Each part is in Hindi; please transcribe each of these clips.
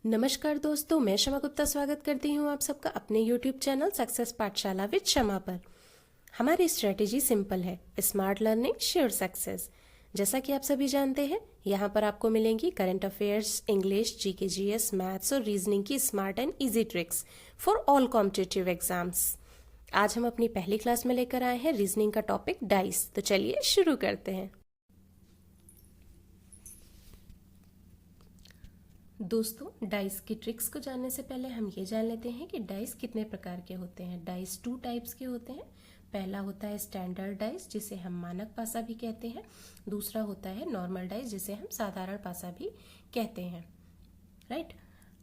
नमस्कार दोस्तों, मैं शमा गुप्ता स्वागत करती हूँ आप सबका अपने YouTube चैनल सक्सेस पाठशाला विद शमा पर। हमारी स्ट्रेटेजी सिंपल है, स्मार्ट लर्निंग श्योर सक्सेस। जैसा कि आप सभी जानते हैं, यहाँ पर आपको मिलेंगी current affairs, English, GK, GS, maths और रीजनिंग की smart and easy tricks for all competitive exams. आज हम अपनी पहली क्लास में लेकर आए हैं रीजनिंग का टॉपिक डाइस। तो चलिए शुरू करते हैं। दोस्तों, डाइस की ट्रिक्स को जानने से पहले हम ये जान लेते हैं कि डाइस कितने प्रकार के होते हैं। डाइस 2 टाइप्स के होते हैं। पहला होता है स्टैंडर्ड डाइस, जिसे हम मानक पासा भी कहते हैं। दूसरा होता है नॉर्मल डाइस, जिसे हम साधारण पासा भी कहते हैं। राइट।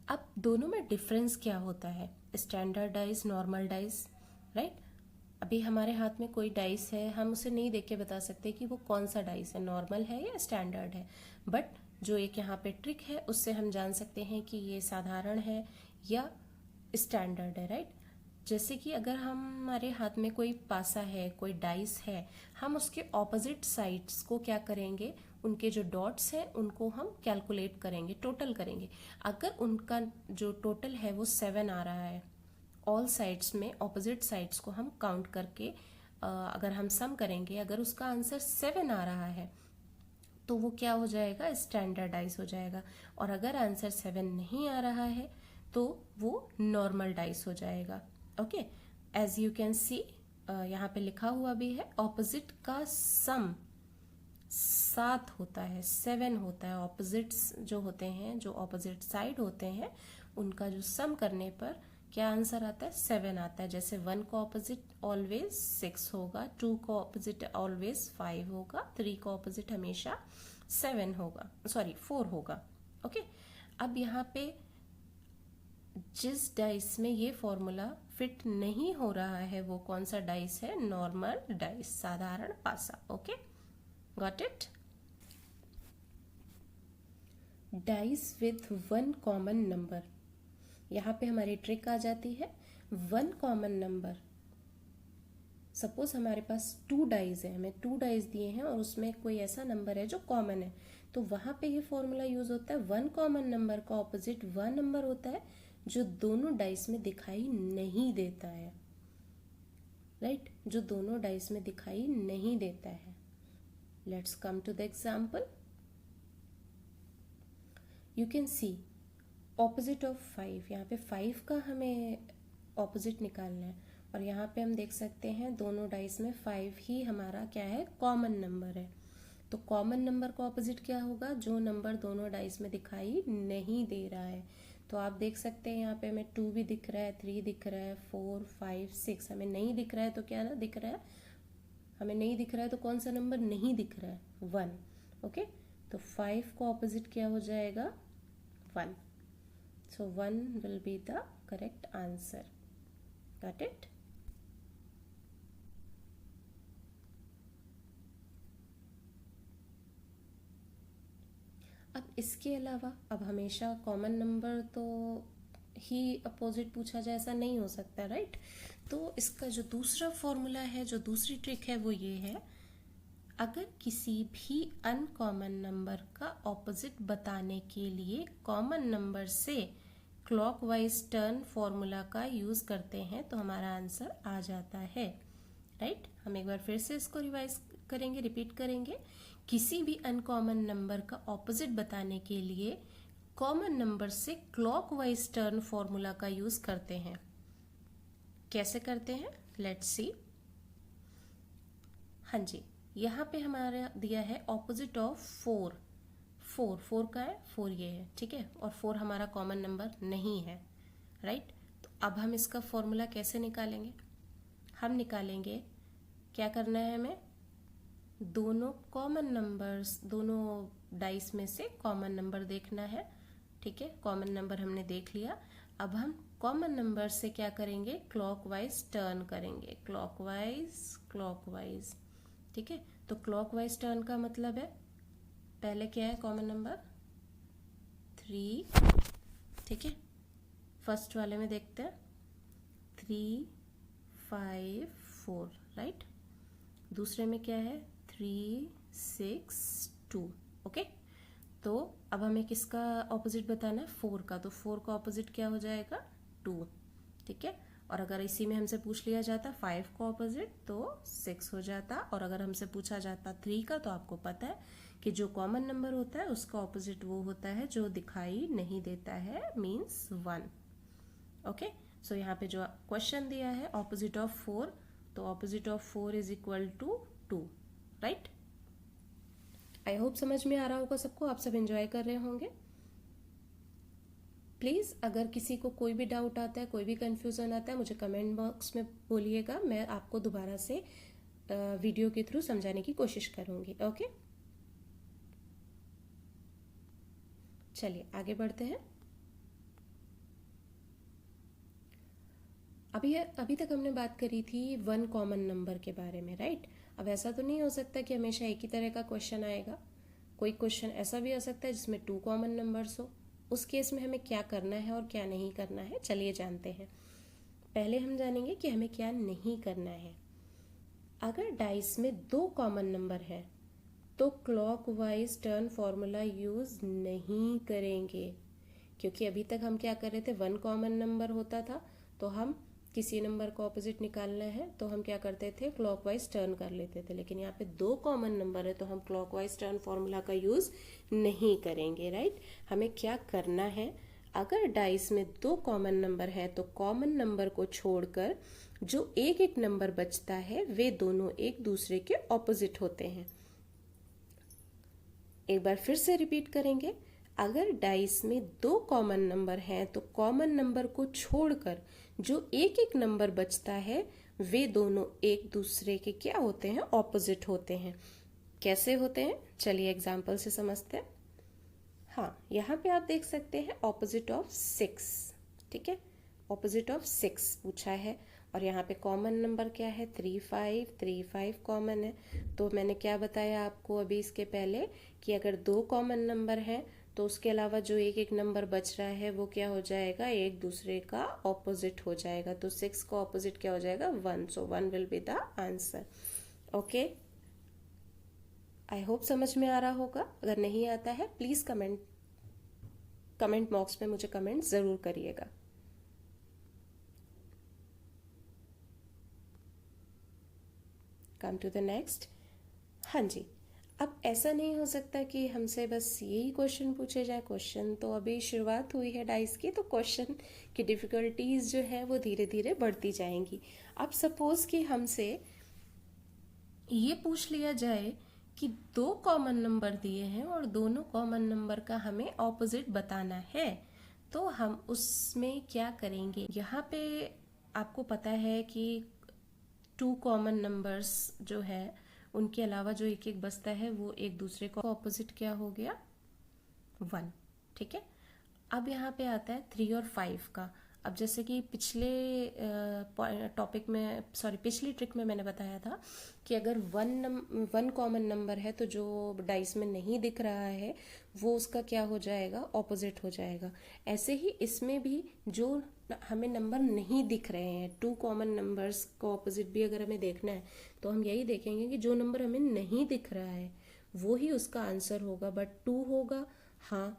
अब दोनों में डिफरेंस क्या होता है, standard dice, normal dice. Right. अभी हमारे हाथ में कोई डाइस है, हम उसे नहीं देख के बता सकते कि वो कौन सा डाइस है, नॉर्मल है या स्टैंडर्ड है। बट जो एक यहाँ पे ट्रिक है, उससे हम जान सकते हैं कि ये साधारण है या स्टैंडर्ड है। राइट। जैसे कि अगर हमारे हाथ में कोई पासा है, कोई डाइस है, हम उसके ऑपोजिट साइड्स को क्या करेंगे, उनके जो डॉट्स हैं उनको हम कैलकुलेट करेंगे, टोटल करेंगे। अगर उनका जो टोटल है वो 7 आ रहा है, ऑल साइड्स में ऑपोजिट साइड्स को हम काउंट करके अगर हम सम करेंगे, अगर उसका आंसर 7 आ रहा है तो वो क्या हो जाएगा, स्टैंडर्डाइज हो जाएगा। और अगर आंसर 7 नहीं आ रहा है तो वो नॉर्मल डाइज हो जाएगा। Okay, as you can see यहाँ पे लिखा हुआ भी है, ऑपोजिट का सम 7 होता है, 7 होता है। ऑपोजिट्स जो होते हैं, जो ऑपोजिट साइड होते हैं, उनका जो सम करने पर क्या आंसर आता है, 7 आता है। जैसे 1 का ऑपोजिट ऑलवेज 6 होगा, 2 का ऑपोजिट ऑलवेज 5 होगा, 3 का ऑपोजिट हमेशा 7 होगा, सॉरी 4 होगा। ओके। अब यहाँ पे जिस डाइस में ये फॉर्मूला फिट नहीं हो रहा है, वो कौन सा डाइस है, नॉर्मल डाइस, साधारण पासा। Okay, got it. Dice with 1 common number, यहाँ पे हमारी ट्रिक आ जाती है। 1 कॉमन नंबर, सपोज हमारे पास 2 डाइज है, हमें 2 डाइज दिए हैं और उसमें कोई ऐसा नंबर है जो कॉमन है, तो वहां पे ये फॉर्मूला यूज होता है। 1 कॉमन नंबर का ऑपोजिट वह नंबर होता है जो दोनों डाइस में दिखाई नहीं देता है। राइट, जो दोनों डाइस में दिखाई नहीं देता है। Let's come to the example. You can see opposite of 5, यहाँ पे 5 का हमें ऑपोजिट निकालना है और यहाँ पे हम देख सकते हैं दोनों डाइस में 5 ही हमारा क्या है, कॉमन नंबर है। तो कॉमन नंबर का ऑपोजिट क्या होगा, जो नंबर दोनों डाइस में दिखाई नहीं दे रहा है। तो आप देख सकते हैं यहाँ पे हमें 2 भी दिख रहा है, 3 दिख रहा है, 4, 5, 6 हमें नहीं दिख रहा है। तो क्या ना दिख रहा है, हमें नहीं दिख रहा है तो कौन सा नंबर नहीं दिख रहा है, 1। ओके, तो 5 का ऑपोजिट क्या हो जाएगा, 1। So 1 will be the correct answer. Got it? अब इसके अलावा, अब हमेशा कॉमन नंबर तो ही अपोजिट पूछा जाए ऐसा नहीं हो सकता, राइट। तो इसका जो दूसरा फॉर्मूला है, जो दूसरी ट्रिक है, वो ये है, अगर किसी भी अनकॉमन नंबर का ऑपोजिट बताने के लिए कॉमन नंबर से क्लॉकवाइज टर्न फॉर्मूला का यूज करते हैं तो हमारा आंसर आ जाता है। राइट। हम एक बार फिर से इसको रिवाइज करेंगे, रिपीट करेंगे। किसी भी अनकॉमन नंबर का ऑपोजिट बताने के लिए कॉमन नंबर से क्लॉकवाइज टर्न फॉर्मूला का यूज करते हैं। कैसे करते हैं, लेट्स सी। हाँ जी, यहाँ पे हमारा दिया है ऑपोजिट ऑफ 4। 4 का है, 4 ये है, ठीक है, और 4 हमारा कॉमन नंबर नहीं है। राइट। तो अब हम इसका फॉर्मूला कैसे निकालेंगे, हम निकालेंगे, क्या करना है हमें, दोनों कॉमन नंबर्स, दोनों डाइस में से कॉमन नंबर देखना है। ठीक है, कॉमन नंबर हमने देख लिया। अब हम कॉमन नंबर से क्या करेंगे, क्लॉकवाइज टर्न करेंगे, क्लॉकवाइज क्लॉकवाइज। ठीक है, तो क्लॉकवाइज टर्न का मतलब है, पहले क्या है कॉमन नंबर, 3। ठीक है, फर्स्ट वाले में देखते हैं, 3, 5, 4, राइट। दूसरे में क्या है, 3, 6, 2। ओके, तो अब हमें किसका ऑपोजिट बताना है, 4 का, तो 4 का ऑपोजिट क्या हो जाएगा, 2, ठीक है। और अगर इसी में हमसे पूछ लिया जाता 5 का ऑपोजिट तो 6 हो जाता, और अगर हमसे पूछा जाता 3 का तो आपको पता है कि जो कॉमन नंबर होता है उसका ऑपोजिट वो होता है जो दिखाई नहीं देता है, मीन्स 1। ओके, सो यहाँ पे जो क्वेश्चन दिया है ऑपोजिट ऑफ 4, तो opposite of 4 is equal to 2, right. I hope समझ में आ रहा होगा सबको, आप सब एंजॉय कर रहे होंगे। प्लीज़ अगर किसी को कोई भी डाउट आता है, कोई भी कंफ्यूजन आता है, मुझे कमेंट बॉक्स में बोलिएगा, मैं आपको दोबारा से वीडियो के थ्रू समझाने की कोशिश करूंगी। ओके, चलिए आगे बढ़ते हैं। अभी तक हमने बात करी थी 1 कॉमन नंबर के बारे में, राइट। अब ऐसा तो नहीं हो सकता कि हमेशा एक ही तरह का क्वेश्चन आएगा, कोई क्वेश्चन ऐसा भी आ सकता है जिसमें 2 कॉमन नंबर्स हो। उस केस में हमें क्या करना है और क्या नहीं करना है, चलिए जानते हैं। पहले हम जानेंगे कि हमें क्या नहीं करना है। अगर डाइस में 2 कॉमन नंबर है तो क्लॉकवाइज टर्न फॉर्मूला यूज नहीं करेंगे, क्योंकि अभी तक हम क्या कर रहे थे, 1 कॉमन नंबर होता था तो हम किसी नंबर का ऑपोजिट निकालना है तो हम क्या करते थे, क्लॉकवाइज टर्न कर लेते थे। लेकिन यहाँ पे 2 कॉमन नंबर है तो हम क्लॉकवाइज टर्न फॉर्मूला का यूज नहीं करेंगे, राइट। हमें क्या करना है, अगर डाइस में 2 कॉमन नंबर है तो कॉमन नंबर को छोड़कर जो एक एक नंबर बचता है वे दोनों एक दूसरे के ऑपोजिट होते हैं। एक बार फिर से रिपीट करेंगे, अगर डाइस में 2 कॉमन नंबर हैं तो कॉमन नंबर को छोड़कर जो एक एक नंबर बचता है वे दोनों एक दूसरे के क्या होते हैं, ऑपोजिट होते हैं। कैसे होते हैं, चलिए एग्जाम्पल से समझते हैं। हाँ, यहाँ पे आप देख सकते हैं ऑपोजिट ऑफ 6, ठीक है, ऑपोजिट ऑफ 6 पूछा है, और यहाँ पे कॉमन नंबर क्या है, 3 5 कॉमन है। तो मैंने क्या बताया आपको अभी इसके पहले कि अगर 2 कॉमन नंबर है तो उसके अलावा जो एक एक नंबर बच रहा है वो क्या हो जाएगा, एक दूसरे का ऑपोजिट हो जाएगा। तो 6 का ऑपोजिट क्या हो जाएगा, 1, सो 1 will be the answer. Okay, I hope समझ में आ रहा होगा। अगर नहीं आता है प्लीज कमेंट बॉक्स में मुझे कमेंट जरूर करिएगा। Come to the next. हाँ जी, अब ऐसा नहीं हो सकता कि हमसे बस यही क्वेश्चन पूछे जाए। क्वेश्चन तो अभी शुरुआत हुई है डाइस की, तो क्वेश्चन की डिफिकल्टीज जो है वो धीरे धीरे बढ़ती जाएंगी। अब सपोज कि हमसे ये पूछ लिया जाए कि 2 कॉमन नंबर दिए हैं और दोनों कॉमन नंबर का हमें ऑपोजिट बताना है, तो हम उसमें क्या करेंगे। यहाँ पे आपको पता है कि 2 कॉमन नंबर्स जो है उनके अलावा जो एक एक बचता है वो एक दूसरे का ऑपोजिट क्या हो गया, 1, ठीक है। अब यहाँ पे आता है 3 और 5 का। अब जैसे कि पिछले टॉपिक में, सॉरी पिछली ट्रिक में मैंने बताया था कि अगर 1 कॉमन नंबर है तो जो डाइस में नहीं दिख रहा है वो उसका क्या हो जाएगा, ऑपोजिट हो जाएगा। ऐसे ही इसमें भी जो हमें नंबर नहीं दिख रहे हैं, 2 कॉमन नंबर्स का ऑपोजिट भी अगर हमें देखना है तो हम यही देखेंगे कि जो नंबर हमें नहीं दिख रहा है वो ही उसका आंसर होगा। बट 2 होगा, हाँ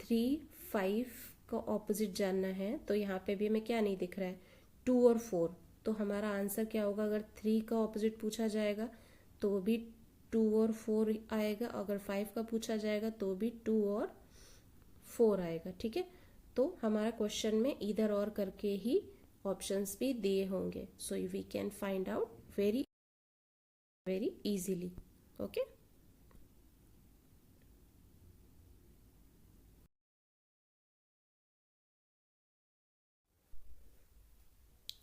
3 5 का ऑपोजिट जानना है तो यहाँ पे भी हमें क्या नहीं दिख रहा है, 2 और 4, तो हमारा आंसर क्या होगा। अगर 3 का ऑपोजिट पूछा जाएगा तो भी 2 और 4 आएगा, अगर 5 का पूछा जाएगा तो भी 2 और 4 आएगा, ठीक है। तो हमारा क्वेश्चन में इधर और करके ही ऑप्शंस भी दिए होंगे, so we can find out very easily. Okay,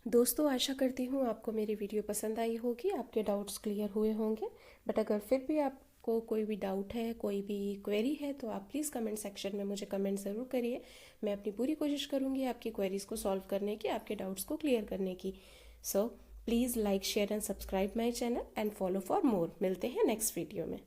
दोस्तों आशा करती हूँ आपको मेरी वीडियो पसंद आई होगी, आपके डाउट्स क्लियर हुए होंगे। बट अगर फिर भी आपको कोई भी डाउट है, कोई भी क्वेरी है तो आप प्लीज़ कमेंट सेक्शन में मुझे कमेंट ज़रूर करिए। मैं अपनी पूरी कोशिश करूँगी आपकी क्वेरीज़ को सॉल्व करने की, आपके डाउट्स को क्लियर करने की। So please like share and subscribe my channel and follow for more. मिलते हैं नेक्स्ट वीडियो में।